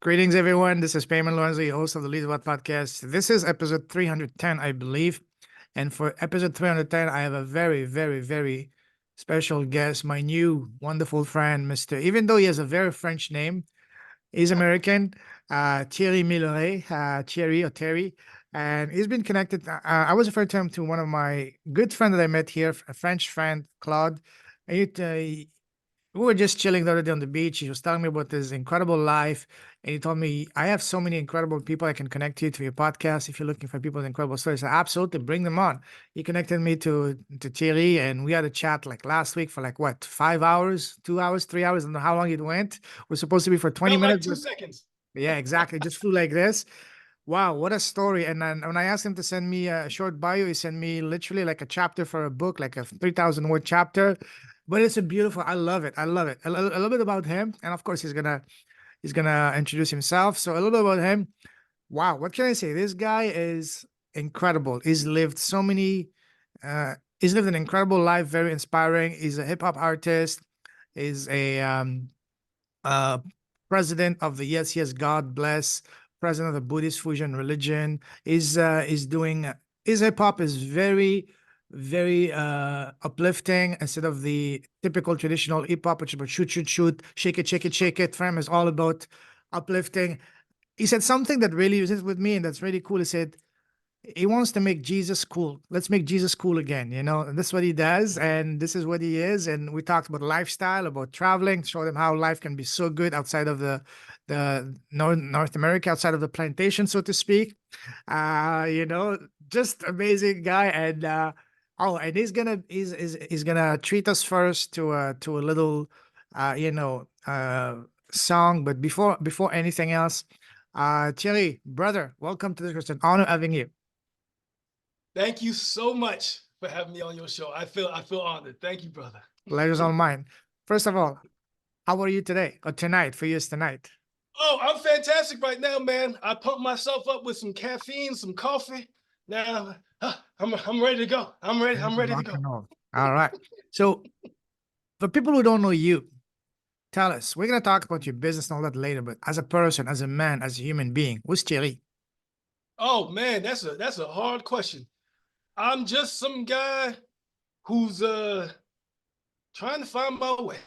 Greetings, everyone. This is Payman, your host of the Lead What podcast. This is episode 310, I believe. And for episode 310, I have a very, very, very special guest, my new wonderful friend, Mr. Even though he has a very French name, he's American, Thierry Milleret, Thierry or Terry. And he's been connected. I was referred to him to one of my good friends that I met here, a French friend, Claude. And we were just chilling the other day on the beach. He was telling me about his incredible life. And he told me, I have so many incredible people I can connect you to your podcast. If you're looking for people with incredible stories, I absolutely bring them on. He connected me to Thierry, and we had a chat like last week for like what, 5 hours, 2 hours, 3 hours. I don't know how long it went. We're supposed to be for 20 Felt like minutes. 2 seconds. Yeah, exactly. Just flew like this. Wow, what a story. And then when I asked him to send me a short bio, he sent me literally like a chapter for a book, like a 3,000 word chapter. But it's a beautiful, I love it. I love it. A little bit about him. And of course, he's gonna introduce himself. So a little bit about him. Wow, what can I say? This guy is incredible. He's lived an incredible life, very inspiring. He's a hip hop artist. He's a uh, president of the Yes Yes God Bless, president of the Buddhist fusion religion. Is doing his hip hop is very uplifting instead of the typical traditional hip hop, which is about shoot shoot shoot, shake it shake it shake it. Fram is all about uplifting. He said something that really resonates with me, and that's really cool. He said he wants to make Jesus cool. Let's make Jesus cool again, and that's what he does, and this is what he is. And we talked about lifestyle, about traveling, show them how life can be so good outside of the North America, outside of the plantation, so to speak. Just amazing guy. And and he's gonna treat us first to a little song. But before anything else, Thierry, brother, welcome to this. It's an honor having you. Thank you so much for having me on your show. I feel honored. Thank you, brother. Pleasure's all mine. First of all, how are you today or tonight? For you, it's tonight. Oh, I'm fantastic right now, man. I pumped myself up with some caffeine, some coffee. Now I'm ready to go. I'm ready to Rock go. and roll. All right. So, for people who don't know you, tell us. We're gonna talk about your business and all that later. But as a person, as a man, as a human being, who's Thierry? Oh man, that's a hard question. I'm just some guy who's trying to find my way.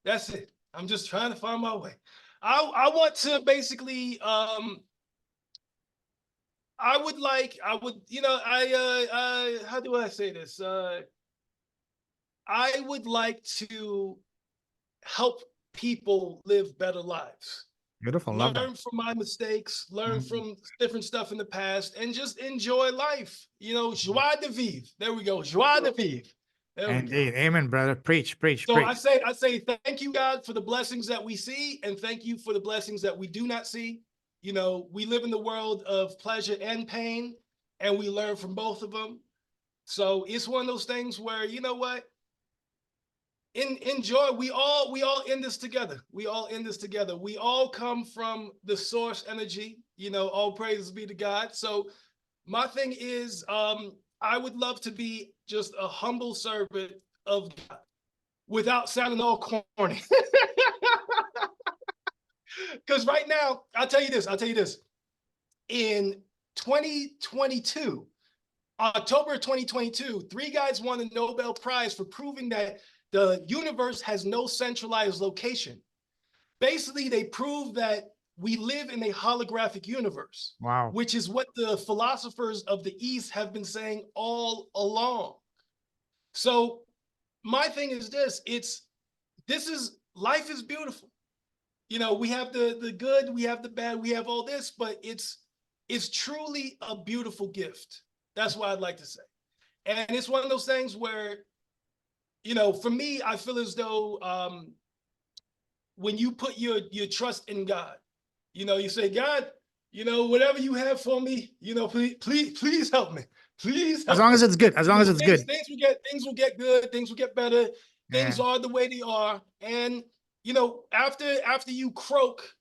That's it. I'm just trying to find my way. I want to basically I would, how do I say this? I would like to help people live better lives. Beautiful. Love that. Learn from my mistakes, learn Mhm. from different stuff in the past, and just enjoy life. Joie de vivre. There we go. Joie de vivre. There we go. Indeed. Amen, brother. Preach, preach, So I preach. say thank you, God, for the blessings that we see, and thank you for the blessings that we do not see. We live in the world of pleasure and pain, and we learn from both of them. So it's one of those things where, you know what? Enjoy. We all in this together. We all in this together. We all come from the source energy. All praises be to God. So my thing is, I would love to be just a humble servant of God without sounding all corny. Because right now, I'll tell you this. In 2022, October 2022, three guys won the Nobel Prize for proving that the universe has no centralized location. Basically, they proved that we live in a holographic universe, Wow. which is what the philosophers of the East have been saying all along. So my thing is life is beautiful. We have the good, we have the bad, we have all this, but it's truly a beautiful gift. That's what I'd like to say. And it's one of those things where, for me, I feel as though when you put your trust in God, you say, God, whatever you have for me, please help me. Please As help long me. as it's good. As long as it's Things, good. things will get good, things will get better, Yeah. things are the way they are. And after you croak,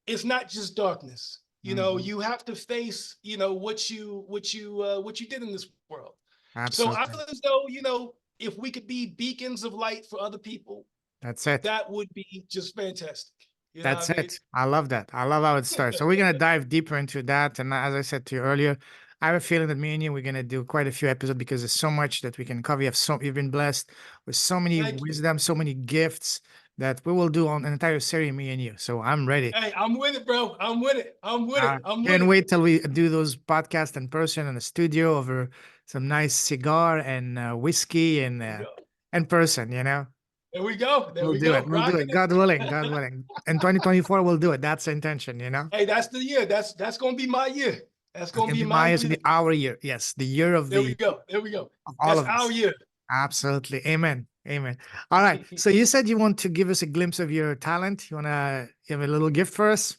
it's not just darkness. Mhm. You have to face, what you did in this world. So I Absolutely. feel as though, if we could be beacons of light for other people, That's it. that would be just fantastic. You know That's what I mean? it. I love that. I love how it starts. So we're gonna dive deeper into that. And as I said to you earlier, I have a feeling that me and you we're gonna do quite a few episodes because there's so much that we can cover. You've been blessed with so many Thank you. wisdom, so many gifts that we will do on an entire series, me and you. So I'm ready. Hey, I'm with it, bro. I'm with it. I'm with I it. I'm with can't it. wait till we do those podcasts in person in the studio over some nice cigar and whiskey and There we go. in person, you know. There we go. There We'll we do it. go. We'll do Rocking it. it. God willing. God willing. In 2024, we'll do it. That's the intention, you know? Hey, that's the year. That's gonna be my year. That's It's gonna gonna be be my my, it's year. gonna be our year. Yes, the year of There we the go. There we go. of all That's of our us. year. Absolutely. Amen. Amen. All right. So you said you want to give us a glimpse of your talent. You wanna have a little gift for us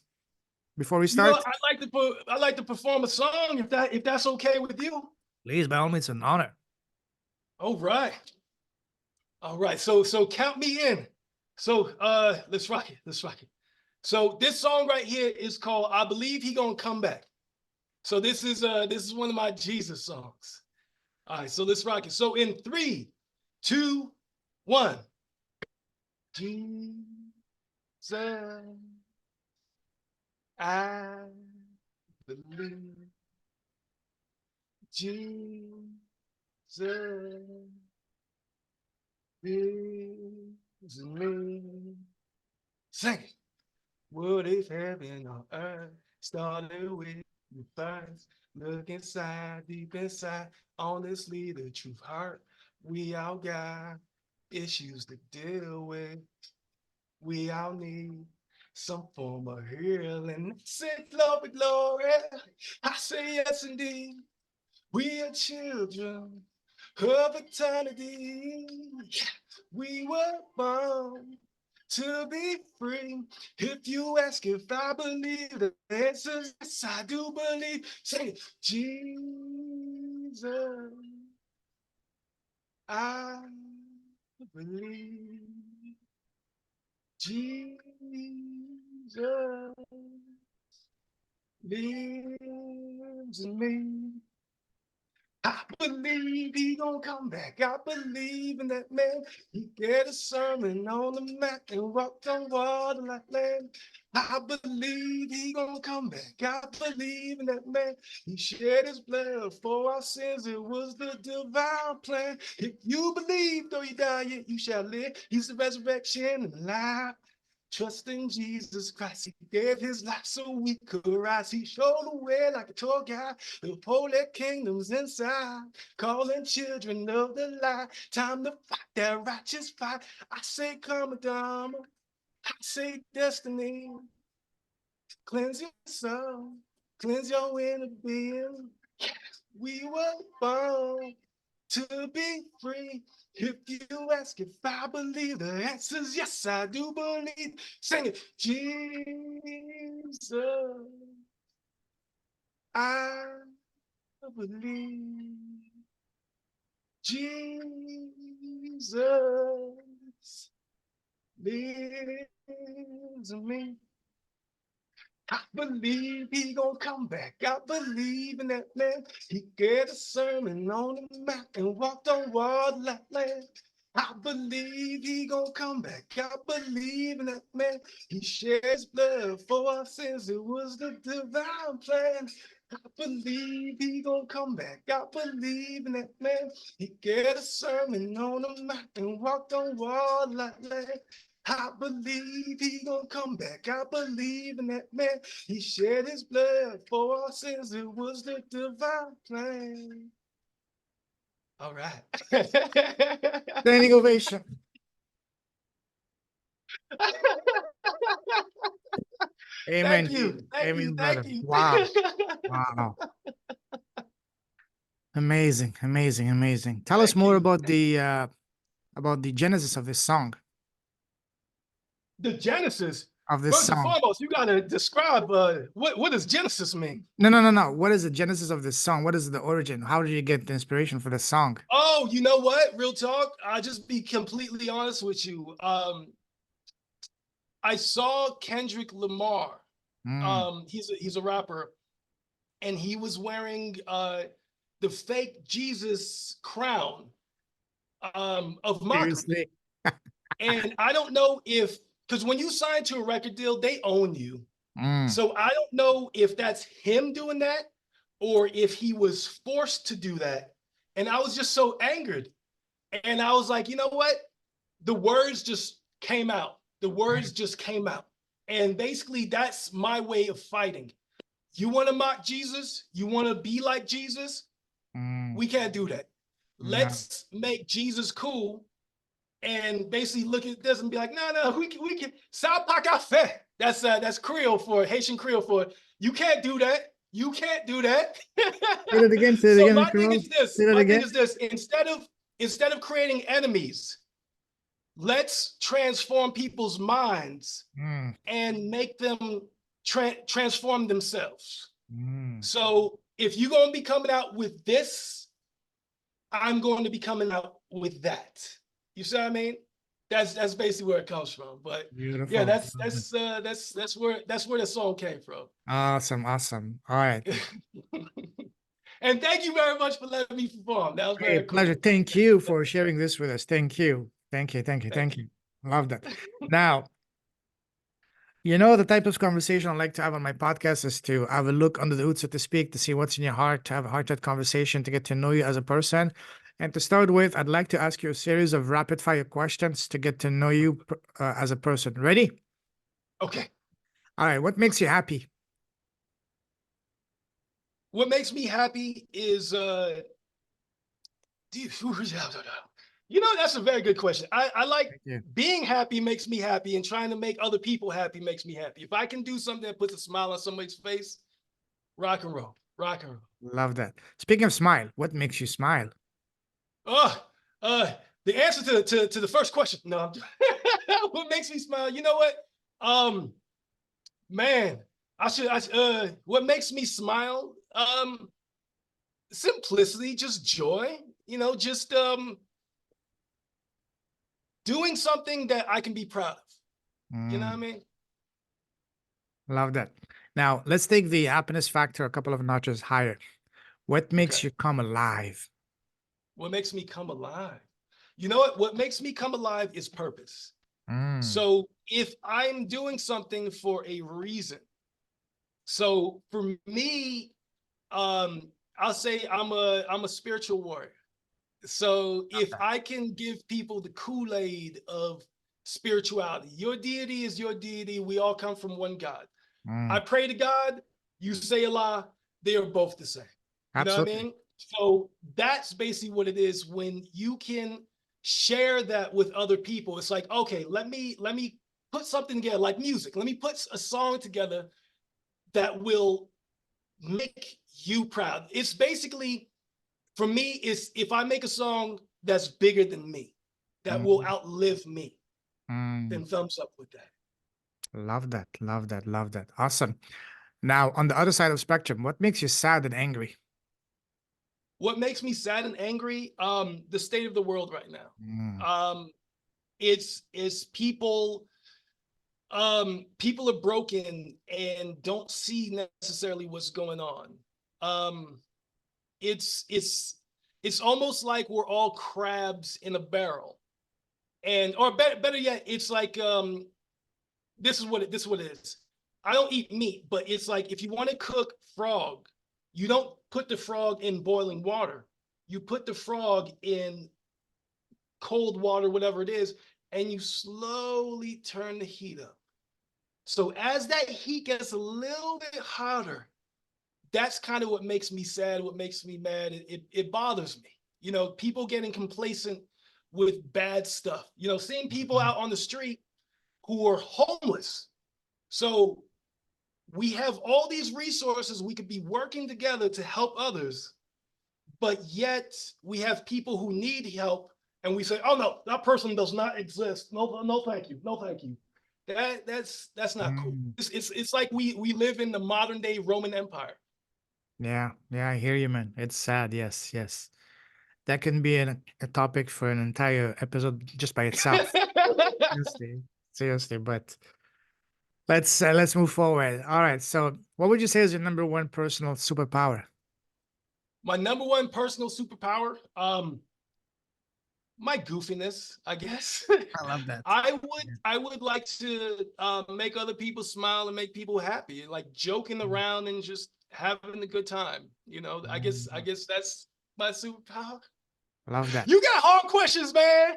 before we You know, start? I like to perform a song if that's okay with you. Please, by all means, an honor. All right. All right. So count me in. So let's rock it. Let's rock it. So this song right here is called I Believe He Gonna Come Back. So this is one of my Jesus songs. All right, so let's rock it. So in 3, 2, 1. Jesus, I believe. Jesus is me. Sing it. What if heaven on earth started with you first? Look inside, deep inside, honestly, the truth hurt. We all got issues to deal with. We all need some form of healing. Say glory, glory. I say yes, indeed. We are children of eternity. We were born to be free. If you ask if I believe, the answer is yes, I do believe. Say it. Jesus, I believe. Jesus lives in me. I believe he gonna come back. I believe in that man. He get a sermon on the mat and walked on water like land. I believe he gonna come back. I believe in that man. He shed his blood for our sins. It was the divine plan. If you believe, though you die, yet you shall live. He's the resurrection and life. Trust in Jesus Christ. He gave his life so we could rise. He showed the way like a tour guide. The holy kingdom's inside. Calling children of the light. Time to fight that righteous fight. I say, come down. I say, destiny. Cleanse your soul. Cleanse your inner being. We were born to be free. If you ask if I believe, the answer is yes, I do believe. Sing it. Jesus, I believe. Jesus lives in me. I believe he gonna come back. I believe in that man. He gave a sermon on the map and walked on water like land. I believe he gonna come back. I believe in that man. He shed his blood for our sins. It was the divine plan. I believe he gonna come back. I believe in that man. He gave a sermon on the map and walked on water like land. I believe he gonna come back. I believe in that man. He shed his blood for our sins. It was the divine plan. All right. Standing ovation. Amen. Thank you. Thank you. Amen, Thank brother. you. Wow. Wow. Amazing. Amazing. Amazing. Tell us Thank more you. about the genesis of this song. The Genesis. Of this First and song. foremost, you gotta describe what does Genesis mean? No, no, no, no. What is the genesis of this song? What is the origin? How did you get the inspiration for the song? Oh, you know what? Real talk. I'll just be completely honest with you. I saw Kendrick Lamar. Mm, He's a rapper, and he was wearing the fake Jesus crown of mockery. seriously? And I don't know if because when you sign to a record deal, they own you. Mm. So I don't know if that's him doing that or if he was forced to do that. And I was just so angered. And I was like, you know what? The words just came out. The words just came out. And basically, that's my way of fighting. You want to mock Jesus? You want to be like Jesus? Mm. We can't do that. No. Let's make Jesus cool and basically look at this and be like, no, we can. Sao pa café. That's Creole for Haitian Creole for you can't do that. You can't do that. Say that again. Say it So again, my Mr. thing Rose. is this. Say that My thing again. is this. Instead of creating enemies, let's transform people's minds Mm. and make them transform themselves. Mm. So if you're going to be coming out with this, I'm going to be coming out with that. You see what I mean? That's basically where it comes from. But Beautiful. yeah, that's where the song came from. Awesome. Awesome. All right. And thank you very much for letting me perform. That was Hey, very pleasure. cool. Thank you for sharing this with us. Thank you. Thank you. Thank you. Thank Thank you. Love that. Now, the type of conversation I like to have on my podcast is to have a look under the hood, so to speak, to see what's in your heart, to have a heart-to-heart conversation, to get to know you as a person. And to start with, I'd like to ask you a series of rapid-fire questions to get to know you as a person. Ready? Okay. All right. What makes you happy? What makes me happy is that's a very good question. I like Thank you. being happy makes me happy, and trying to make other people happy makes me happy. If I can do something that puts a smile on somebody's face, rock and roll, rock and roll. Love that. Speaking of smile, what makes you smile? Oh, the answer to the first question. No, what makes me smile? You know what? Man, what makes me smile? Simplicity, just joy. Just doing something that I can be proud of. You know what I Mm, mean? love that. Now, let's take the happiness factor a couple of notches higher. What Okay. makes you come alive? What makes me come alive? You know what? What makes me come alive is purpose. Mm, So if I'm doing something for a reason, so for me, I'll say I'm a spiritual warrior. So if I can give people the Kool-Aid of spirituality, your deity is your deity. We all come from one God. I mm, pray to God, you say Allah, they are both the same. You know what I absolutely. mean? So that's basically what it is when you can share that with other people. It's like, okay, let me put something together like music. Let me put a song together that will make you proud. It's basically, for me, is if I make a song that's bigger than me, that will Mm, outlive me, mm. then thumbs up with that. Love that. Love that. Love that. Awesome. Now, on the other side of the spectrum, what makes you sad and angry? What makes me sad and angry? The state of the world right now. Mm, It's people are broken and don't see necessarily what's going on. Um, it's almost like we're all crabs in a barrel. And or better yet, it's like this is what it is. I don't eat meat, but it's like if you want to cook frog, you don't put the frog in boiling water. You put the frog in cold water, whatever it is, and you slowly turn the heat up. So as that heat gets a little bit hotter, that's kind of what makes me sad, what makes me mad. It bothers me. People getting complacent with bad stuff. Seeing people mhm, out on the street who are homeless. So we have all these resources. We could be working together to help others, but yet we have people who need help, and we say, "Oh no, that person does not exist. No, no, thank you. No, thank you." That's not cool. mm. It's like we live in the modern day Roman Empire. Yeah. Yeah. I hear you, man. It's sad. Yes. Yes. That can be a topic for an entire episode just by itself. Seriously. Seriously. But let's move forward. All right. So, what would you say is your number one personal superpower? My number one personal superpower, my goofiness, I guess. I love that. I would like to make other people smile and make people happy, like joking Mm. around and just having a good time. You know, I Mm. guess that's my superpower. Love that. You got hard questions, man.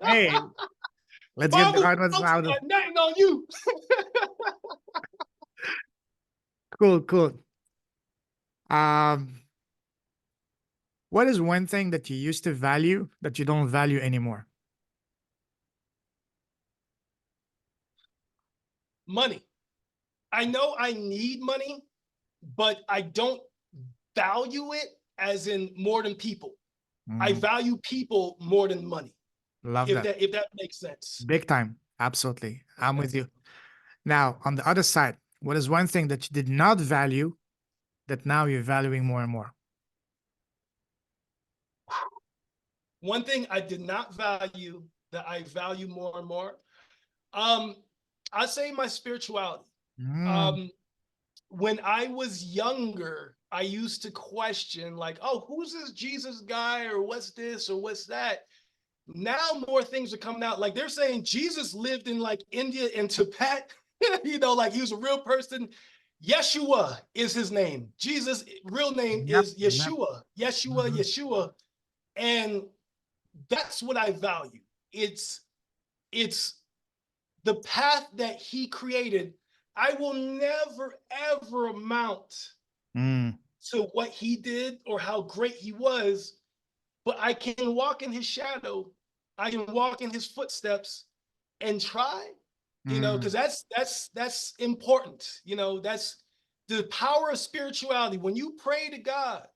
Hey, let's get the Bible hard ones Belt out of. got nothing on you. Cool, cool. Um, what is one thing that you used to value that you don't value anymore? Money. I know I need money, but I don't value it as in more than people. I Mm, value people more than money. love that. If that makes sense. Big time. Absolutely. I'm Okay. with you. Now, on the other side, what is one thing that you did not value that now you're valuing more and more? One thing I did not value that I value more and more. Um, I say my spirituality. Mm, Um, when I was younger, I used to question like, oh, who's this Jesus guy or what's this or what's that? Now more things are coming out. Like they're saying Jesus lived in like India and Tibet, you know, like he was a real person. Yeshua is his name. Jesus' real name yep, is yep. Yeshua. Yeshua, Mhm. Yeshua. And that's what I value. It's the path that he created. I will never ever amount Mm, to what he did or how great he was, but I can walk in his shadow. I can walk in his footsteps and try, you know, because mm, that's important. You know, that's the power of spirituality. When you pray to God,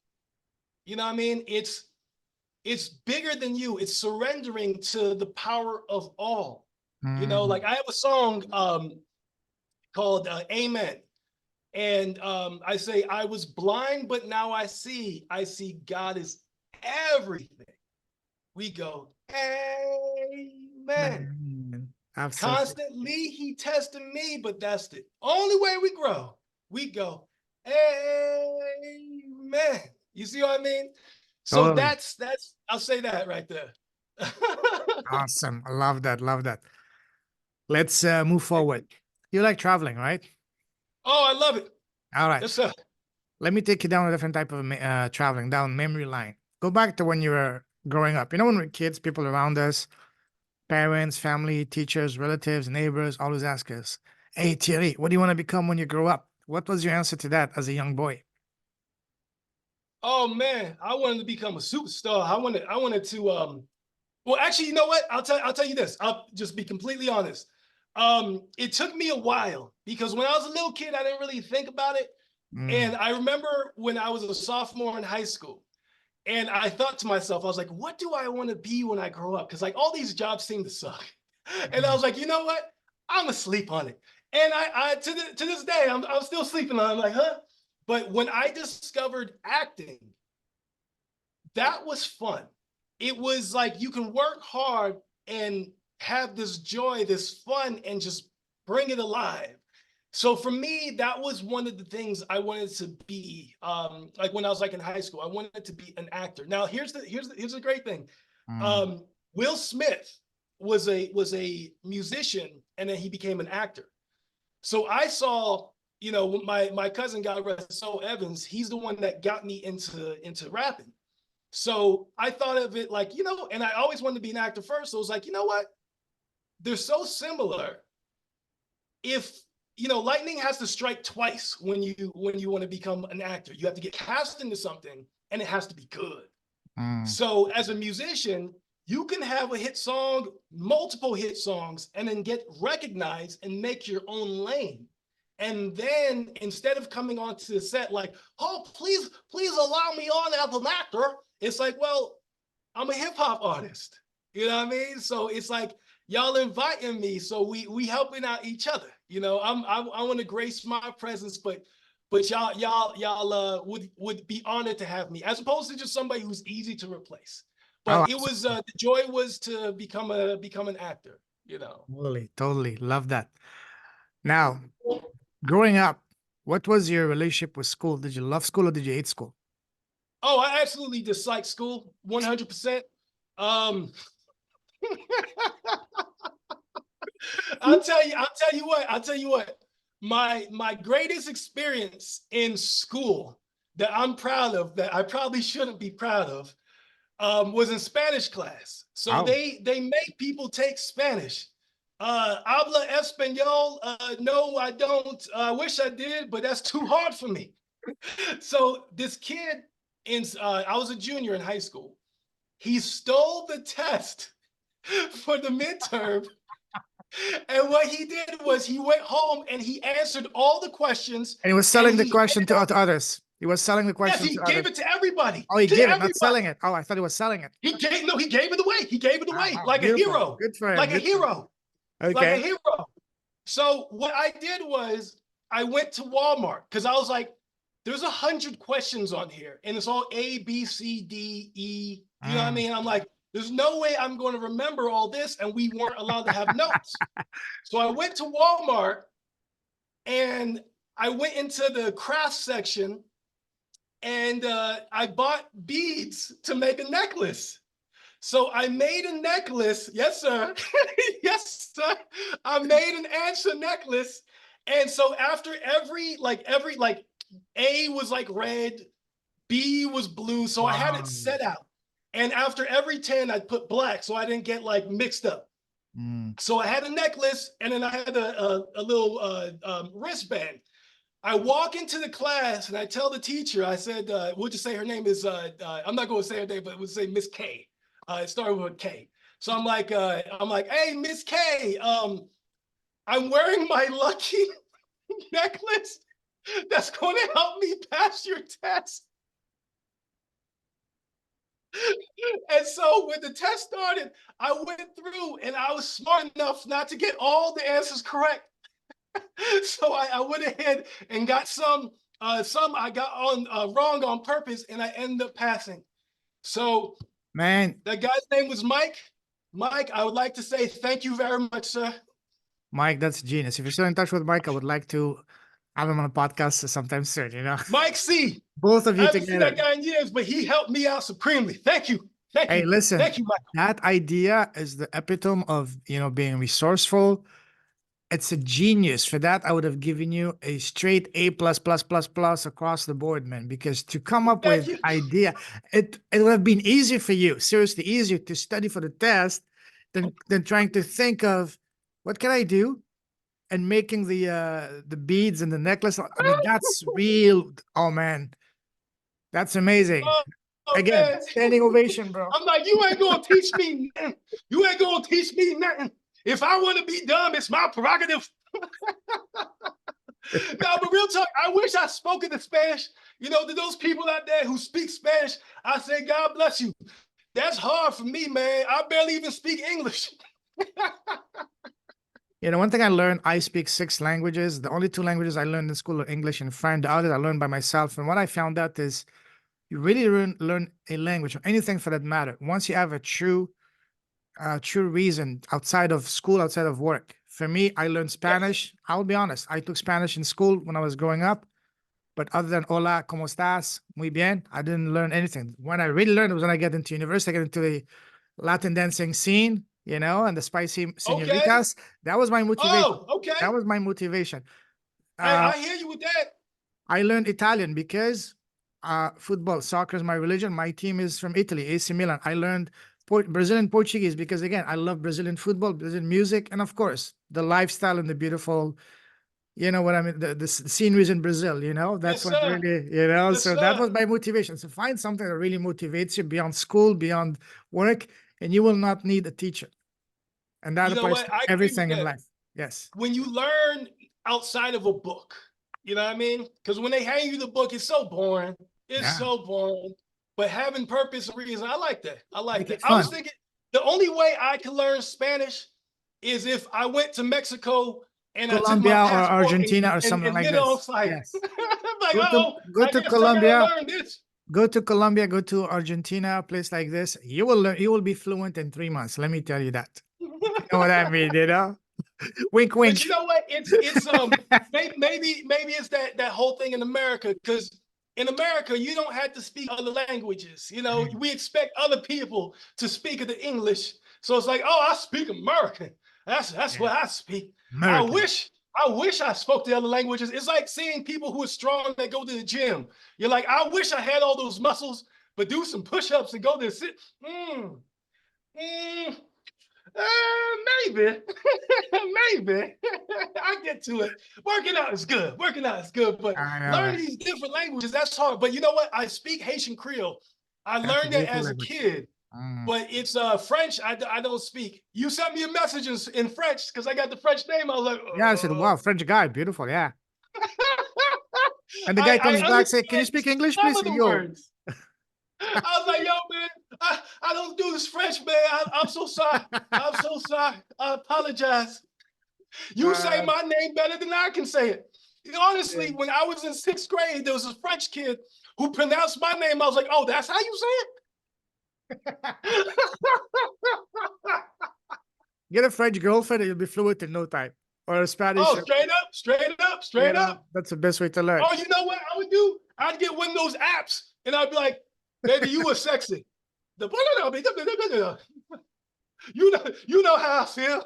you know what I mean? It's bigger than you. It's surrendering to the power of all. You know, mm. like I have a song called Amen. And I say, I was blind, but now I see. I see God is everything. We go, Amen. Man, absolutely. Constantly, he tested me, but that's the only way we grow. We go, Amen. You see what I mean? So Totally. I'll say that right there. Awesome. I love that. Love that. Let's move forward. You like traveling, right? Oh, I love it. All right. Yes, sir. Let me take you down a different type of traveling, down memory line. Go back to when you were growing up. You know, when we're kids, people around us, parents, family, teachers, relatives, neighbors, always ask us, "Hey, Thierry, what do you want to become when you grow up?" What was your answer to that as a young boy? Oh man, I wanted to become a superstar. I wanted to well actually, you know what? I'll tell you this. I'll just be completely honest. It took me a while because when I was a little kid, I didn't really think about it. And Mm, I remember when I was a sophomore in high school, and I thought to myself, I was like, what do I want to be when I grow up? Because like all these jobs seem to suck. And I mm, was like, you know what? I'm asleep on it. And I to this day, I'm still sleeping on it. I'm like, huh? But when I discovered acting, that was fun. It was like you can work hard and have this joy, this fun, and just bring it alive. So for me, that was one of the things I wanted to be. Like when I was like in high school, I wanted to be an actor. Now here's the great thing. mm, Um, Will Smith was a musician, and then he became an actor. So I saw, you know, my cousin, God rest his soul, Evans. He's the one that got me into rapping. So I thought of it like, you know, and I always wanted to be an actor first. So I was like, you know what? They're so similar. If you know, lightning has to strike twice when you want to become an actor. You have to get cast into something and it has to be good. mm, So as a musician, you can have a hit song, multiple hit songs, and then get recognized and make your own lane. And then instead of coming onto the set like, oh, please allow me on as an actor, it's like, well, I'm a hip hop artist. You know what I mean? So it's like y'all inviting me, so we helping out each other. You know, I want to grace my presence, but y'all would be honored to have me, as opposed to just somebody who's easy to replace. oh, But it was the joy was to become an actor. You know. totally, totally. Love that. Now, growing up, what was your relationship with school? Did you love school or did you hate school? Oh, I absolutely dislike school 100%. Um, I'll tell you what. My greatest experience in school that I'm proud of, that I probably shouldn't be proud of, was in Spanish class. So Oh, they make people take Spanish. Habla español? No, I don't. I wish I did, but that's too hard for me. So this kid I was a junior in high school. He stole the test for the midterm. And what he did was he went home and he answered all the questions and he was and selling the he question handed out, to others. He was selling the yes, question he to gave others. it to everybody. Oh, he To gave it, not everybody. selling it. Oh, I thought he was selling it. He gave no, he gave it away. He gave it Wow, away wow, like a beautiful. hero. Good for him. Like a Good for him. hero. Like a Okay. hero. So what I did was I went to Walmart because I was like, there's 100 questions on here and it's all A, B, C, D, E. You know what I mean? I'm like, there's no way I'm going to remember all this, and we weren't allowed to have notes. So I went to Walmart and I went into the craft section and I bought beads to make a necklace. So I made a necklace. Yes, sir. Yes, sir. I made an answer necklace. And so after every A was like red, B was blue. So I had Wow. it set out. And after every 10, I'd put black so I didn't get like mixed up. So I had a necklace and then I had a little wristband. I walk into the class and I tell the teacher, I said, we'll just say her name is, I'm not going to say her name, but we'll say Miss K. It started with a K. So I'm like, hey, Miss K, I'm wearing my lucky necklace that's going to help me pass your test. And so when the test started, I went through and I was smart enough not to get all the answers correct. So I went ahead and got some I got on wrong on purpose, and I ended up passing. So Man, that guy's name was Mike. Mike, I would like to say thank you very much, sir. Mike, that's genius. If you're still in touch with Mike, I would like to have him on a podcast sometime soon, you know? Mike C. Both of I you haven't seen that together. guy in years, but he helped me out supremely. Thank you. Thank Hey, you. listen, Thank you, Mike. that idea is the epitome of, being resourceful. It's a genius. For that, I would have given you a straight A plus plus plus plus across the board, man. Because to come up Thank with you. idea, it would have been easier for you, seriously easier to study for the test than trying to think of what can I do and making the beads and the necklace. I mean, that's real. Oh man, that's amazing. Oh, Again, man. standing ovation, bro. I'm like, you ain't gonna teach me nothing. You ain't gonna teach me nothing. If I want to be dumb, it's my prerogative. No, but real talk, I wish I spoke in the Spanish. You know, to those people out there who speak Spanish, I say, God bless you. That's hard for me, man. I barely even speak English. One thing I learned, I speak 6 languages. The only 2 languages I learned in school are English and French. The others I learned by myself. And what I found out is you really learn a language or anything for that matter. Once you have a true reason outside of school, outside of work. For me, I learned Spanish. I'll be honest. I took Spanish in school when I was growing up. But other than hola, ¿cómo estás? Muy bien, I didn't learn anything. When I really learned was when I get into university, I get into the Latin dancing scene, and the spicy Okay. senoritas. That was my motivation. Oh, okay. That was my motivation. Hey, Uh, I hear you with that. I learned Italian because football, soccer is my religion. My team is from Italy, AC Milan. I learned Brazilian Portuguese because, again, I love Brazilian football, Brazilian music, and of course, the lifestyle and the beautiful, you know what I mean, the sceneries in Brazil, that's Yes, what sir. really, Yes, so that sir. was my motivation. So find something that really motivates you beyond school, beyond work, and you will not need a teacher. And that You know applies what? to I agree with everything in that. life. Yes. When you learn outside of a book, you know what I mean? Because when they hand you the book, it's so boring. It's Yeah. so boring. But having purpose and reason, I like that. I like Make that. it I was fun. thinking the only way I can learn Spanish is if I went to Mexico and I took my Colombia or passport Argentina or and something like lit on this. fire. Yes. I'm like, Go to oh, go I to guess I gotta Colombia. learn this. Go to Colombia. Go to Argentina. A place like this. You will learn. You will be fluent in 3 months. Let me tell you that. You know what I mean? Wink, But wink. you know what? It's maybe it's that whole thing in America, because in America you don't have to speak other languages. You know, we expect other people to speak the English. So it's like, oh, I speak American. That's Yeah. what I speak. American. I wish I spoke the other languages. It's like seeing people who are strong that go to the gym. You're like, I wish I had all those muscles, but do some push-ups and go to sit. Maybe, maybe. I get to it. Working out is good. Working out is good, but I know, learning right? these different languages, that's hard. But you know what? I speak Haitian Creole. I That's a learned that beautiful as a language. kid, but it's French. I don't speak. You sent me a message in French because I got the French name. I was like, Yeah, I said, wow, French guy, beautiful, yeah. And the guy I comes back, say, can you understand speak English, some please? of the Yo, words. I was like, yo, man, I don't do this French, man. I'm so sorry. I'm so sorry. I apologize. You say uh, my name better than I can say it. Honestly, when I was in 6th grade, there was a French kid who pronounced my name. I was like, oh, that's how you say it? get a French girlfriend and you'll be fluent in no time. Or a Spanish. Oh, straight up, straight up, You straight know, up. that's the best way to learn. Oh, you know what I would do? I'd get one of those apps and I'd be like, baby, you were sexy. You know how I feel.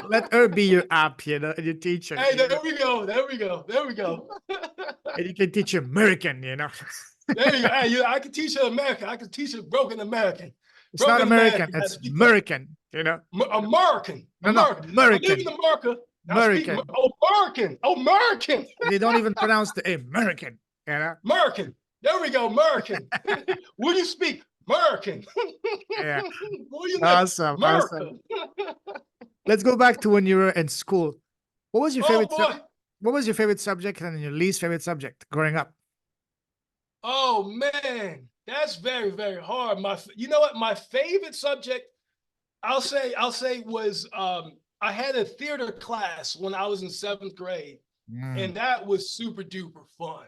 Let her be your app, you know, and your teacher. Hey, You there know? we go. There we go. There we go. And you can teach American, you know. There you go. Hey, I can teach her American. I can teach her broken American. It's not Broken American, American. I it's speak that. American, you know. American. No, no, American. I live American. in America. I speak American. American. American. They don't even pronounce the American, you know. American. There we go. American. Will you speak American? Yeah. Will you live Awesome. America? Awesome. Let's go back to when you were in school. What was your Oh favorite boy. what was your favorite subject and your least favorite subject growing up? Oh man. That's very, very hard. You know what? My favorite subject, I'll say was I had a theater class when I was in 7th grade, and that was super duper fun.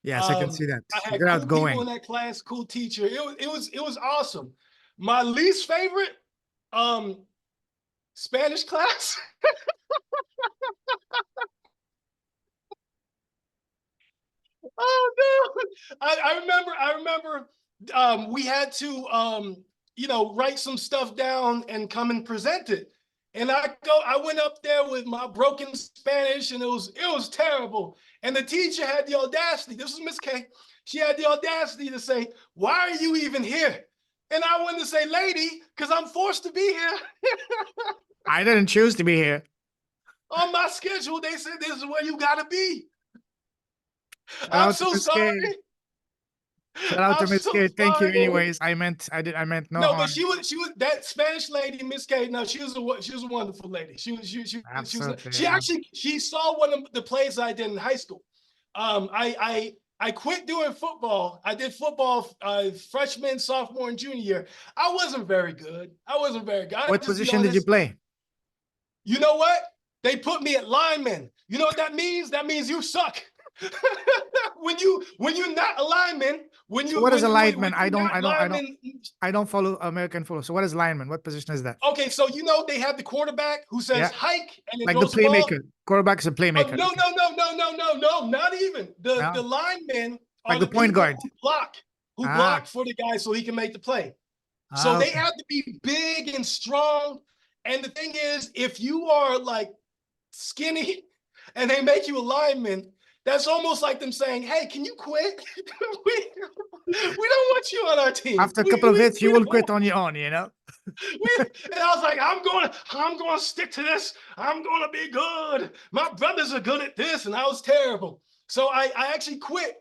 Yes, I can see that. I had You're cool people in outgoing. that class, cool teacher. It was awesome. My least favorite, Spanish class. Oh no! I remember we had to write some stuff down and come and present it. And I went up there with my broken Spanish, and it was terrible. And the teacher had the audacity. This was Miss K. She had the audacity to say, "Why are you even here?" And I wanted to say, "Lady, because I'm forced to be here." I didn't choose to be here. On my schedule, they said this is where you gotta be. Shout I'm out to so Miss K. sorry. Shout out to I'm Miss so K. Thank you. sorry. Anyways, I meant no No, harm. but she was that Spanish lady, Miss K. No, she was a wonderful lady. Absolutely. She Yeah. actually she saw one of the plays I did in high school. I quit doing football. I did football freshman, sophomore, and junior year. I wasn't very good. What position did you play? You know what? They put me at lineman. You know what that means? That means you suck. when you're not a lineman, So what is a lineman? lineman. I don't follow American football. So what is lineman? What position is that? Okay, so they have the quarterback who says Yeah. hike and then Like the throws the ball. playmaker. Quarterback is a Oh, playmaker. no, Okay. no, not even. The No? linemen are Like the the point people guard. who Ah. block for the guy so he can make the play. So they Okay. have to be big and strong. And the thing is, if you are like skinny and they make you a lineman, that's almost like them saying, "Hey, can you quit? we don't want you on our team." After a couple of hits, you will quit on your own, you know? And I was like, I'm going to stick to this. I'm going to be good. My brothers are good at this, and I was terrible. So I actually quit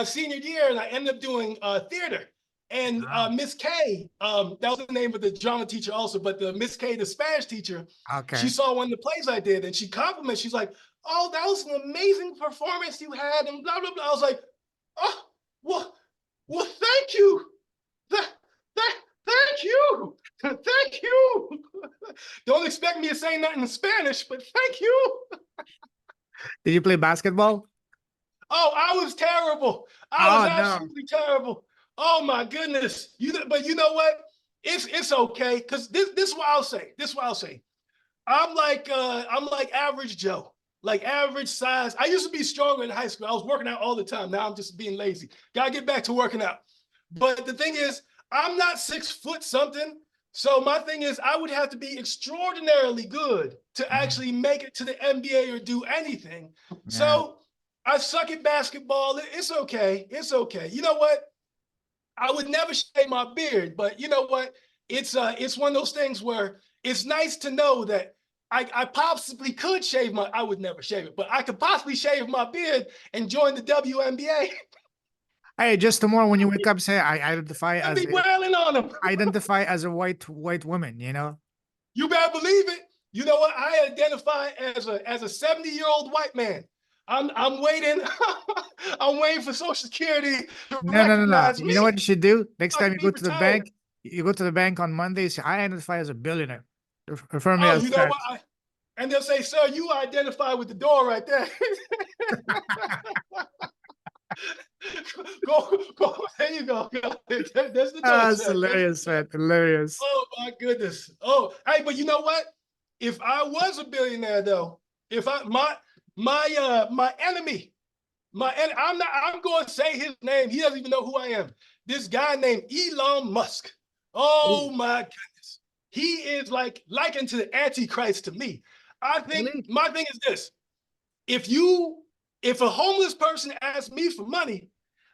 senior year, and I ended up doing theater. And Miss K, that was the name of the drama teacher also, but the Miss K, the Spanish teacher, Okay. she saw one of the plays I did, and she complimented. She's like, "Oh, that was an amazing performance you had," and blah blah blah. I was like, "Oh, well, thank you, thank you, thank you." Don't expect me to say nothing in Spanish, but thank you. Did you play basketball? Oh, I was terrible. I was absolutely terrible. Oh my goodness. But you know what? It's okay, because this is what I'll say. This is what I'll say. I'm like average Joe, like average size. I used to be stronger in high school. I was working out all the time. Now I'm just being lazy. Gotta get back to working out. But the thing is, I'm not 6 foot something, So my thing is, I would have to be extraordinarily good to actually make it to the NBA or do anything. Yeah. So I suck at basketball. It's okay. It's okay. You know what? I would never shave my beard, but you know what? It's one of those things where it's nice to know that I possibly could shave my, I would never shave it, but I could possibly shave my beard and join the WNBA. Hey, just tomorrow when you wake up, say I I'd be wailing on them. identify as a white woman, you know? You better believe it. You know what? I identify as a 70-year-old white man. I'm waiting. I'm waiting for Social Security to No. recognize You know me. what you should do? Next I time can you be go to the retired. bank, you go to the bank on Monday, say, I identify as a billionaire. Refer me Oh, as you know that. what? And they'll say, sir, you identify with the door right there. Go. There you go. There's the door, That's sir. hilarious, man. Hilarious. Oh my goodness. Oh, hey, but you know what? If I was a billionaire, though, if I my enemy, I'm going to say his name. He doesn't even know who I am. This guy named Elon Musk. Oh Ooh, my goodness. He is like likened to the Antichrist to me. I think really? my thing is this. If a homeless person asks me for money,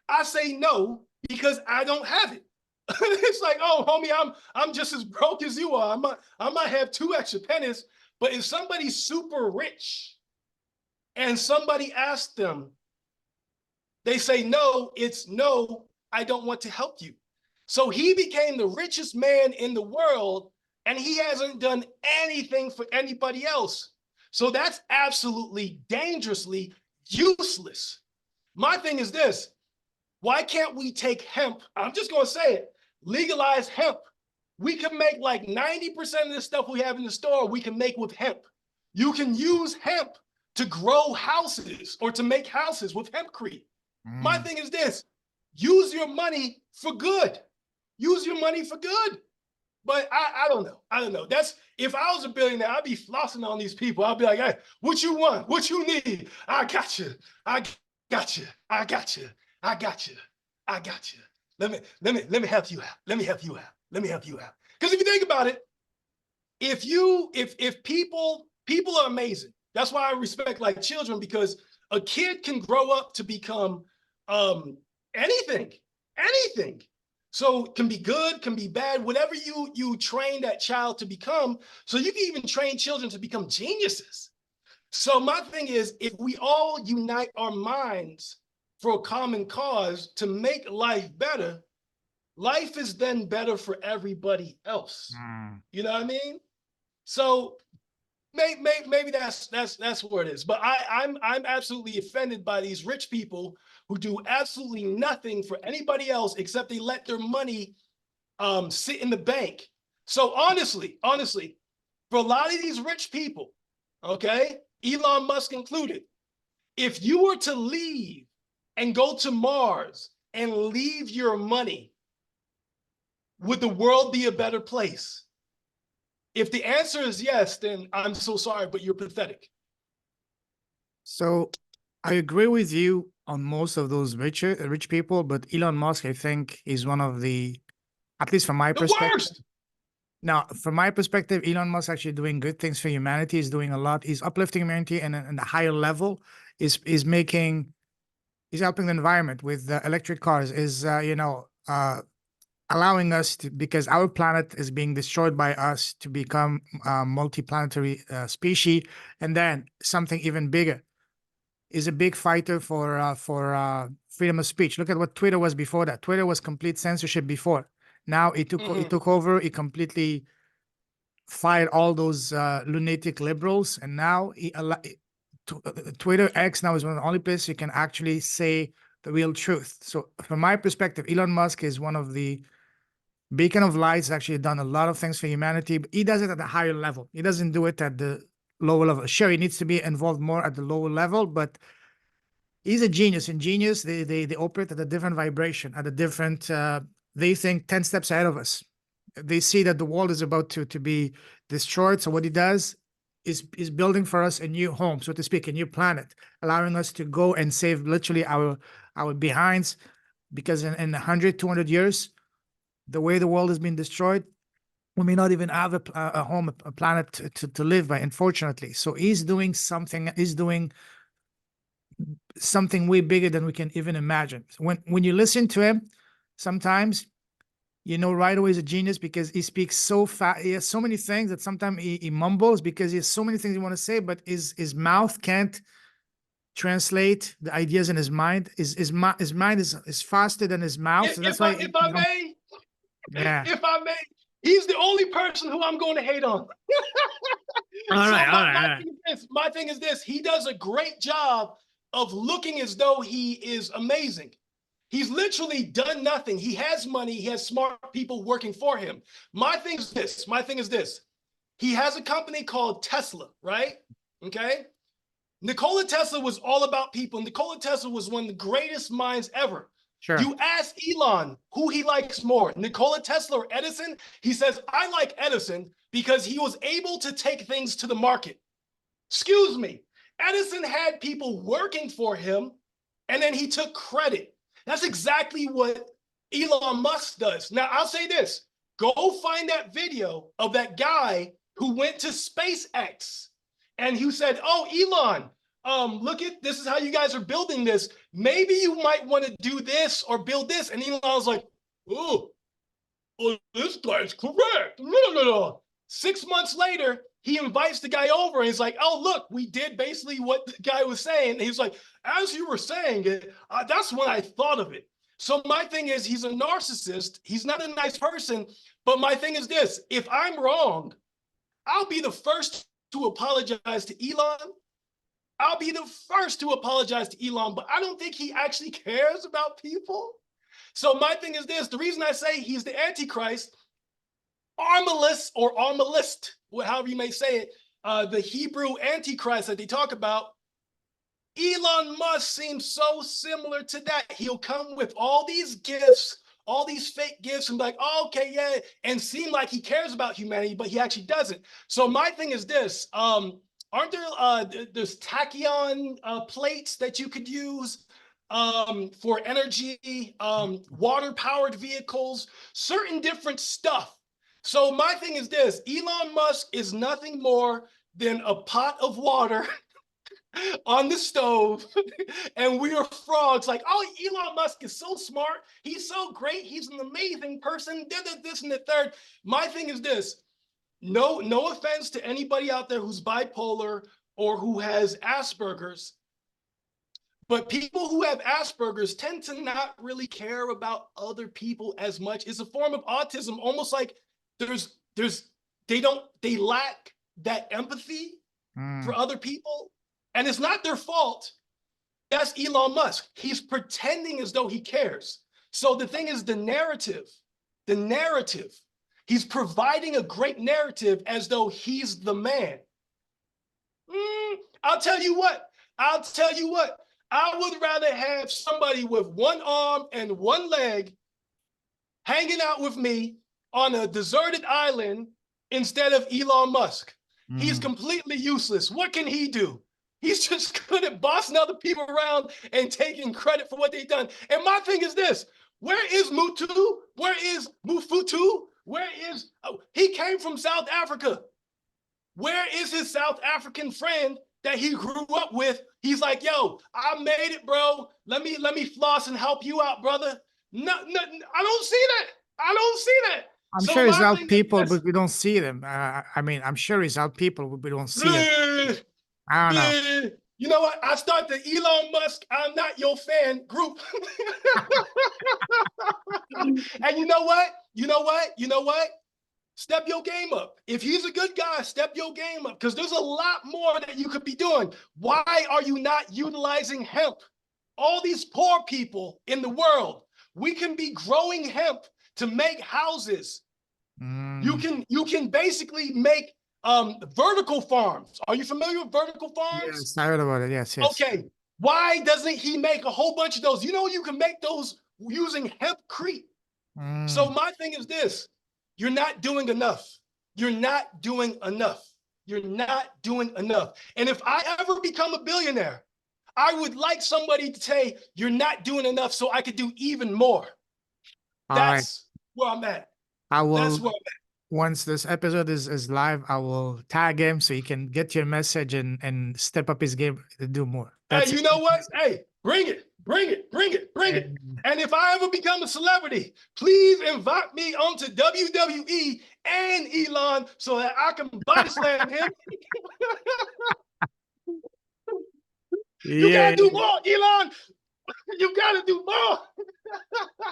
I say no because I don't have it. It's like, oh, homie, I'm just as broke as you are. I might have 2 extra pennies, but if somebody's super rich and somebody asks them, they say no, it's no, I don't want to help you. So he became the richest man in the world, and he hasn't done anything for anybody else. So that's absolutely dangerously useless. My thing is this: why can't we take hemp? I'm just going to say it, legalize hemp. We can make like 90% of the stuff we have in the store, we can make with hemp. You can use hemp to grow houses or to make houses with hempcrete. My thing is this: use your money for good. Use your money for good. But I don't know. I don't know. That's, if I was a billionaire, I'd be flossing on these people. I'd be like, hey, what you want? What you need? I got you. I got you. I got you. I got you. I got you. Let me help you out. Let me help you out. Let me help you out. Because if you think about it, if people are amazing. That's why I respect like children, because a kid can grow up to become anything, anything. So it can be good, can be bad, whatever you train that child to become. So you can even train children to become geniuses. So my thing is, if we all unite our minds for a common cause to make life better, life is then better for everybody else. You know what I mean? So maybe that's where it is. But I'm absolutely offended by these rich people who do absolutely nothing for anybody else except they let their money sit in the bank. So honestly, for a lot of these rich people, okay, Elon Musk included, if you were to leave and go to Mars and leave your money, would the world be a better place? If the answer is yes, then I'm so sorry, but you're pathetic. So I agree with you on most of those rich people, but Elon Musk, I think, is one of the, at least from my The perspective. worst. Now, from my perspective, Elon Musk actually doing good things for humanity. He's doing a lot. He's uplifting humanity and a higher level. Is making, he's helping the environment with electric cars. Is allowing us to, because our planet is being destroyed by us, to become multi-planetary species, and then something even bigger. Is a big fighter for freedom of speech. Look at what Twitter was before that. Twitter was complete censorship before. Now it took over. It completely fired all those lunatic liberals, and now Twitter X now is one of the only places you can actually say the real truth. So from my perspective, Elon Musk is one of the beacon of lights. Actually done a lot of things for humanity, but he does it at a higher level. He doesn't do it at the lower level. Sure, he needs to be involved more at the lower level, but he's a genius. And genius, they operate at a different vibration, at a different. They think 10 steps ahead of us. They see that the world is about to be destroyed. So what he does is building for us a new home, so to speak, a new planet, allowing us to go and save literally our behinds. Because in 100, 200 years, the way the world has been destroyed, we may not even have a home, a planet to live by, unfortunately. So he's doing something. He's doing something way bigger than we can even imagine. When you listen to him, sometimes you know right away he's a genius because he speaks so fast. He has so many things that sometimes he mumbles because he has so many things he want to say, but his mouth can't translate the ideas in his mind. His mind is faster than his mouth, so that's why. If I may, Yeah. if I may, he's the only person who I'm going to hate on. All right, all right. My thing is this: he does a great job of looking as though he is amazing. He's literally done nothing. He has money. He has smart people working for him. My thing is this. He has a company called Tesla, right? Okay. Nikola Tesla was all about people. Nikola Tesla was one of the greatest minds ever. Sure. You ask Elon who he likes more, Nikola Tesla or Edison. He says, I like Edison because he was able to take things to the market. Excuse me. Edison had people working for him, and then he took credit. That's exactly what Elon Musk does. Now, I'll say this. Go find that video of that guy who went to SpaceX and who said, oh, Elon, look at this is how you guys are building this. Maybe you might want to do this or build this. And Elon was like, oh, this guy's correct. No. 6 months later, he invites the guy over and he's like, oh, look, we did basically what the guy was saying. And he's like, as you were saying it, that's when I thought of it. So my thing is, he's a narcissist. He's not a nice person. But my thing is this, if I'm wrong, I'll be the first to apologize to Elon. I'll be the first to apologize to Elon, but I don't think he actually cares about people. So my thing is this, the reason I say he's the Antichrist, armalist or armalist, however you may say it, the Hebrew Antichrist that they talk about, Elon Musk seems so similar to that. He'll come with all these gifts, all these fake gifts, and be like, oh, okay, yeah, and seem like he cares about humanity, but he actually doesn't. So my thing is this, aren't there, there's tachyon plates that you could use for energy, water-powered vehicles, certain different stuff. So my thing is this, Elon Musk is nothing more than a pot of water on the stove, and we are frogs like, oh, Elon Musk is so smart. He's so great. He's an amazing person. This and the third. My thing is this. No offense to anybody out there who's bipolar or who has Asperger's, but people who have Asperger's tend to not really care about other people as much. It's a form of autism, almost like they lack that empathy for other people. And it's not their fault. That's Elon Musk. He's pretending as though he cares. So the thing is the narrative. He's providing a great narrative as though he's the man. I'll tell you what. I would rather have somebody with one arm and one leg hanging out with me on a deserted island instead of Elon Musk. He's completely useless. What can he do? He's just good at bossing other people around and taking credit for what they've done. And my thing is this, where is Mutu? Where is Mufutu? Where is, he came from South Africa. Where is his South African friend that he grew up with? He's like, yo, I made it, bro. Let me floss and help you out, brother. No, I don't see that. I'm sure he's out people, but we don't see them. I mean, I'm sure he's out people, but we don't see them. I don't know. You know what? I start the Elon Musk, I'm not your fan group. And you know what? Step your game up. If he's a good guy, step your game up, because there's a lot more that you could be doing. Why are you not utilizing hemp? All these poor people in the world, we can be growing hemp to make houses. You can basically make vertical farms. Are you familiar with vertical farms? Yes, I heard about it. Yes. Okay. Why doesn't he make a whole bunch of those? You know, you can make those using hempcrete. So my thing is this. You're not doing enough. You're not doing enough. And if I ever become a billionaire, I would like somebody to say, you're not doing enough so I could do even more. That's where I'm at. I will once this episode is live, I will tag him so he can get your message and step up his game to do more. Hey, That's you it. know what? Hey, bring it, bring it, bring it, bring it. And And if I ever become a celebrity, please invite me onto WWE and Elon so that I can body slam him. You yeah, gotta do more, Elon. You gotta do more.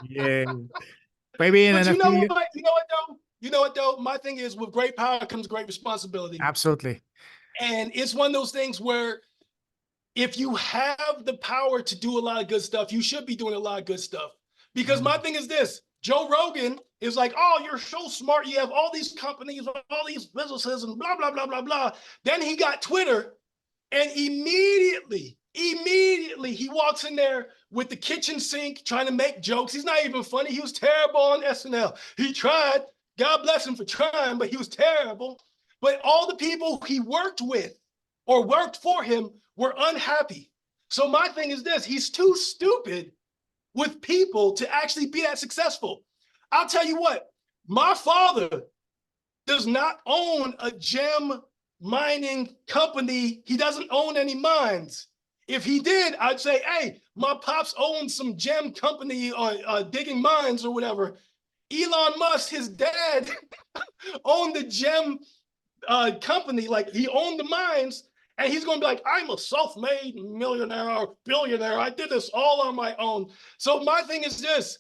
yeah. Maybe in But a you know few years. what? You know what though? You know what though? My thing is, with great power comes great responsibility. Absolutely. And it's one of those things where if you have the power to do a lot of good stuff, you should be doing a lot of good stuff. Because my thing is this: Joe Rogan is like, oh, you're so smart. You have all these companies, all these businesses, and blah, blah, blah, blah, blah. Then he got Twitter, and immediately he walks in there with the kitchen sink trying to make jokes. He's not even funny. He was terrible on SNL. He tried. God bless him for trying, but he was terrible. But all the people he worked with or worked for him were unhappy. So my thing is this: he's too stupid with people to actually be that successful. I'll tell you what, my father does not own a gem mining company. He doesn't own any mines. If he did, I'd say, hey, my pops owns some gem company or digging mines or whatever. Elon Musk, his dad, owned the gem company. Like, he owned the mines, and he's going to be like, I'm a self-made millionaire or billionaire. I did this all on my own. So my thing is this: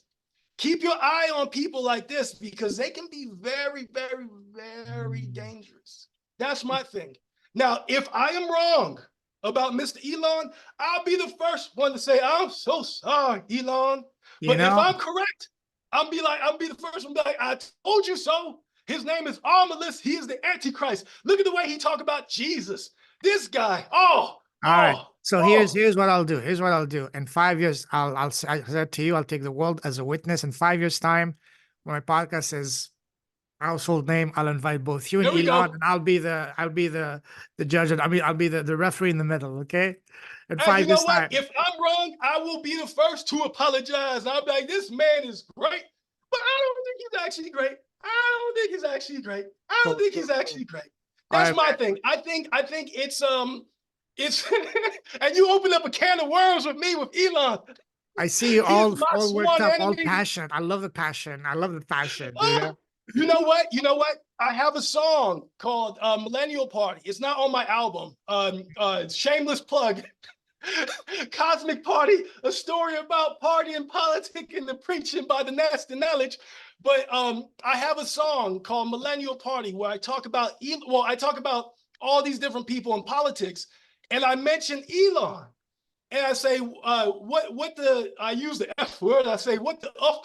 keep your eye on people like this because they can be very, very, very dangerous. That's my thing. Now, if I am wrong about Mr. Elon, I'll be the first one to say, I'm so sorry, Elon. You But if know, I'm correct, I'll be the first one to be like, I told you so. His name is Armalist. He is the Antichrist. Look at the way he talk about Jesus. This guy, all right. So here's oh. here's what I'll do. Here's what I'll do. In 5 years, I said to you, I'll take the world as a witness. In 5 years' time, when my podcast is household name, I'll invite both you and There we Elon, go. and I'll be the judge, and I'll be the referee in the middle. Okay. In Hey, you five know years what? time, If I'm wrong, I will be the first to apologize. I'll be like, this man is great, but I don't think he's actually great. I don't think he's actually great. I don't cool, think cool, he's cool. actually great. All That's right, my man. thing. I think it's and you open up a can of worms with me with Elon. I see you He is all my worked sworn up, all enemy. passionate. I love the passion. I love the passion. You know. Oh, you know what? You know what? I have a song called Millennial Party. It's not on my album. Shameless plug. Cosmic Party, a story about Party'n Politic'n and Preach'n by the Nasty Knowledge. But I have a song called Millennial Party where I talk about, I talk about all these different people in politics. And I mention Elon. And I say, I use the F word. I say, what the F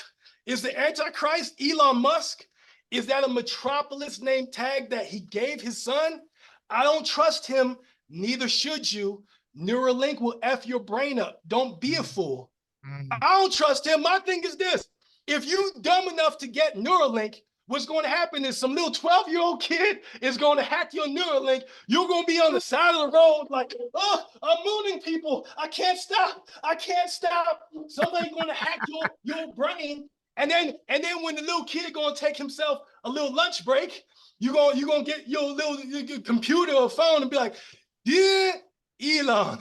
is the Antichrist, Elon Musk? Is that a metropolis name tag that he gave his son? I don't trust him. Neither should you. Neuralink will F your brain up. Don't be a fool. Mm. I don't trust him. My thing is this: if you dumb enough to get Neuralink, what's going to happen is some little 12-year-old kid is going to hack your Neuralink. You're going to be on the side of the road like, oh, I'm mooning people. I can't stop. I can't stop. Somebody's going to hack your brain. And then when the little kid going to take himself a little lunch break, you're going to get your computer or phone and be like, yeah, Elon,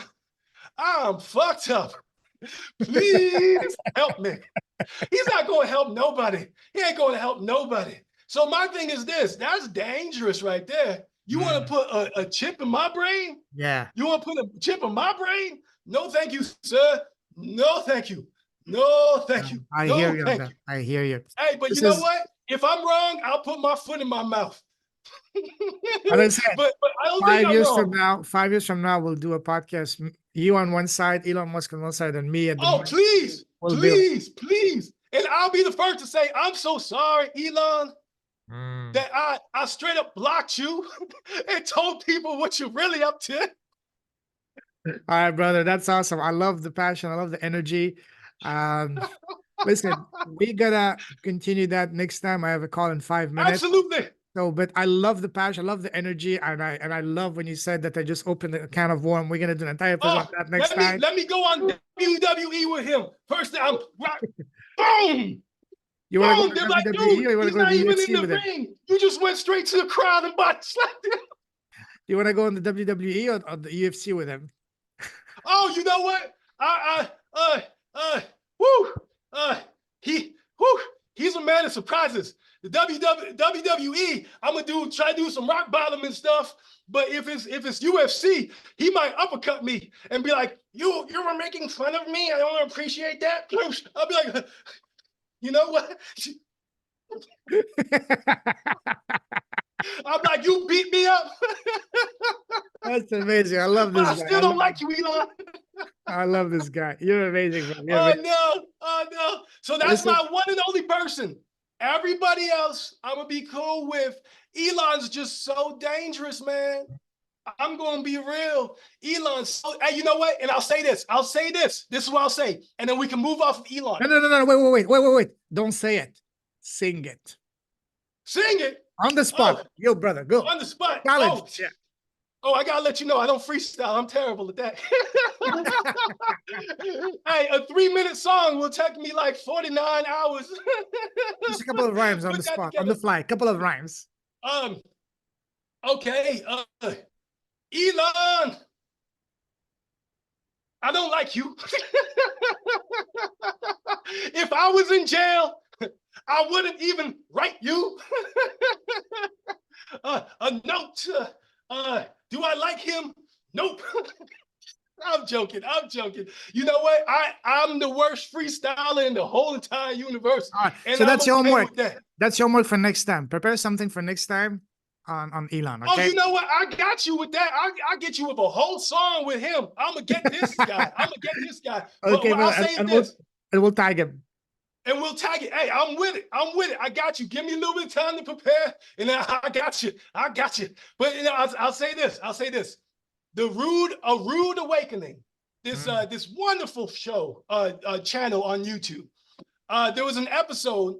I'm fucked up. Please help me. He's not going to help nobody. He ain't going to help nobody. So my thing is this: that's dangerous right there. You want to put a chip in my brain? Yeah. You want to put a chip in my brain? No, thank you, sir. No, thank you. No, thank you. I hear No, you on thank that. you. I hear you. Hey, but This you know is, what? If I'm wrong, I'll put my foot in my mouth. as I said, but I don't think five I'm years from wrong. now, 5 years from now, we'll do a podcast. You on one side, Elon Musk on one side, and me at the Oh, middle. please, We'll be like, please, please. And I'll be the first to say, I'm so sorry, Elon, that I straight up blocked you and told people what you're really up to. all right, brother. That's awesome. I love the passion. I love the energy. Um, listen, we gotta continue that next time. I have a call in 5 minutes. Absolutely. So, but I love the passion. I love the energy, and I love when you said that I just opened a can of worm. We're gonna do an entire episode on Oh, that next time. let me go on WWE with him. First, I'm boom. You want to go Boom! to They're like, WWE or dude, you want to he's go to not the even in UFC the with him? ring. You just went straight to the crowd and body slapped him. You want to go on the WWE or the UFC with him? Oh, you know what? Woo, he's a man of surprises. The WWE, I'm gonna try to do some rock bottom and stuff. But if it's UFC, he might uppercut me and be like, you were making fun of me. I don't appreciate that. I'll be like, you know what? I'm like, you beat me up, That's amazing. I love but this I guy. still don't like you, Elon. I love this guy. You're amazing, bro. You're Oh amazing. no, oh no. So that's Listen, my one and only person. Everybody else, I'm gonna be cool with. Elon's just so dangerous, man. I'm gonna be real. Elon's so, hey, you know what? And I'll say this. This is what I'll say. And then we can move off of Elon. no. Wait. Don't say it. Sing it. Sing it. On the spot. Oh, Yo, brother, go. on the spot. Challenge. Oh, Yeah. oh, I gotta let you know I don't freestyle. I'm terrible at that. Hey, a 3-minute song will take me like 49 hours. Just a couple of rhymes on Put the that spot, on together. the fly. A couple of rhymes. Okay. Elon, I don't like you. If I was in jail, I wouldn't even write you a note. Do I like him? Nope. I'm joking. You know what? I'm the worst freestyler in the whole entire universe. All right. And So I'm that's your okay homework. with that. That's your homework for next time. Prepare something for next time on Elon, Oh, okay? you know what? I got you with that. I'll get you with a whole song with him. I'm gonna get this guy. But Okay, what I'll well, say is this, and we'll tag him. and we'll tag it. Hey, I'm with it. I got you. Give me a little bit of time to prepare, and I got you. But you know, I'll say this. A rude awakening. This wonderful show, channel on YouTube. There was an episode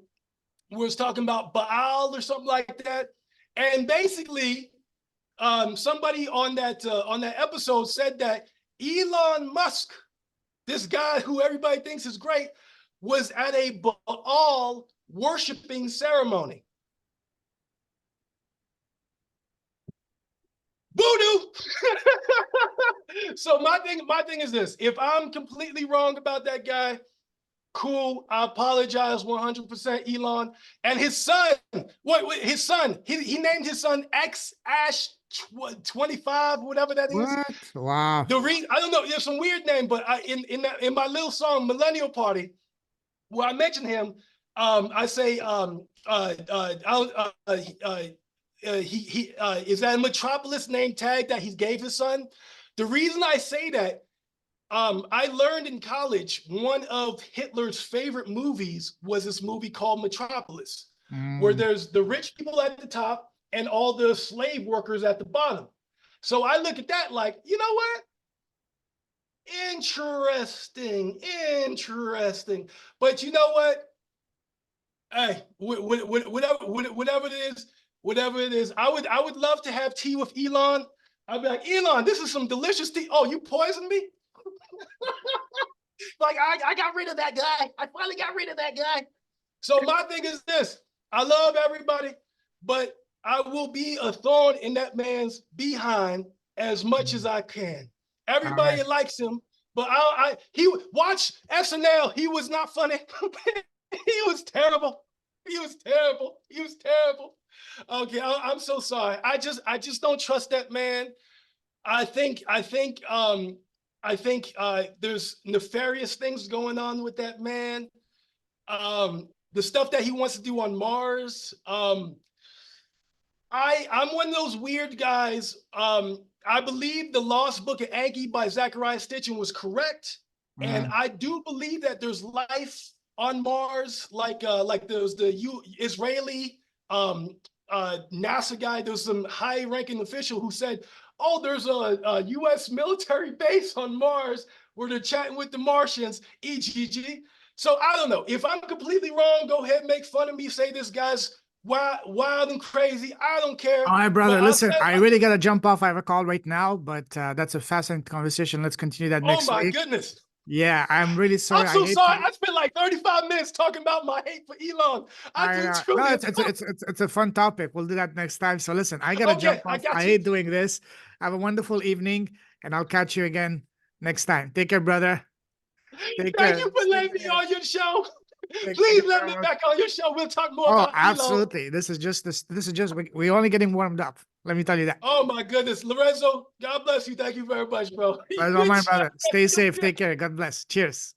where it's talking about Baal or something like that, and basically, somebody on that episode said that Elon Musk, this guy who everybody thinks is great, was at a Baal worshiping ceremony. Voodoo. So my thing is this: if I'm completely wrong about that guy, cool. I apologize 100%, Elon. And his son, his son, he named his son X Ash 25, whatever that is. What? Wow. I don't know. There's some weird name, but in my little song Millennial Party, where I mention him, I say he is that a Metropolis name tag that he gave his son. The reason I say that, I learned in college one of Hitler's favorite movies was this movie called Metropolis, where there's the rich people at the top and all the slave workers at the bottom. So I look at that like, you know what? Interesting. But you know what? Hey, whatever it is, I would love to have tea with Elon. I'd be like, Elon, this is some delicious tea. Oh, you poisoned me? Like, I got rid of that guy. I finally got rid of that guy. So my thing is this: I love everybody, but I will be a thorn in that man's behind as much as I can. Everybody likes him, but he watch SNL. He was not funny. He was terrible. Okay, I'm so sorry. I just don't trust that man. I think there's nefarious things going on with that man. The stuff that he wants to do on Mars. I'm one of those weird guys. I believe the Lost Book of Aggie by Zachariah Stitchin was correct, and I do believe that there's life on Mars, like there's the Israeli NASA guy. There's some high-ranking official who said, "Oh, there's a U.S. military base on Mars where they're chatting with the Martians." EGG. So I don't know. If I'm completely wrong, go ahead, make fun of me, say this guy's wild and crazy. I don't care. All right, brother. Listen, I really got to jump off. I have a call right now, but that's a fascinating conversation. Let's continue that Oh next my week. goodness. Yeah, I'm really sorry. I'm so I hate sorry. to- I spent like 35 minutes talking about my hate for Elon. I do know. truly. No, it's a fun topic. We'll do that next time. So listen, I gotta Okay, jump I off. got I you. hate doing this. Have a wonderful evening, and I'll catch you again next time. Take care, brother. Take Thank care. you for Stay letting me safe. on your show. Thank Please you let very me much. back on your show. We'll talk more Oh, about Elon. absolutely. This is just we're only getting warmed up. Let me tell you that. Oh my goodness, Lorenzo. God bless you. Thank you very much, bro. Pleasure of Good mine, job. brother. Stay safe. Take care. God bless. Cheers.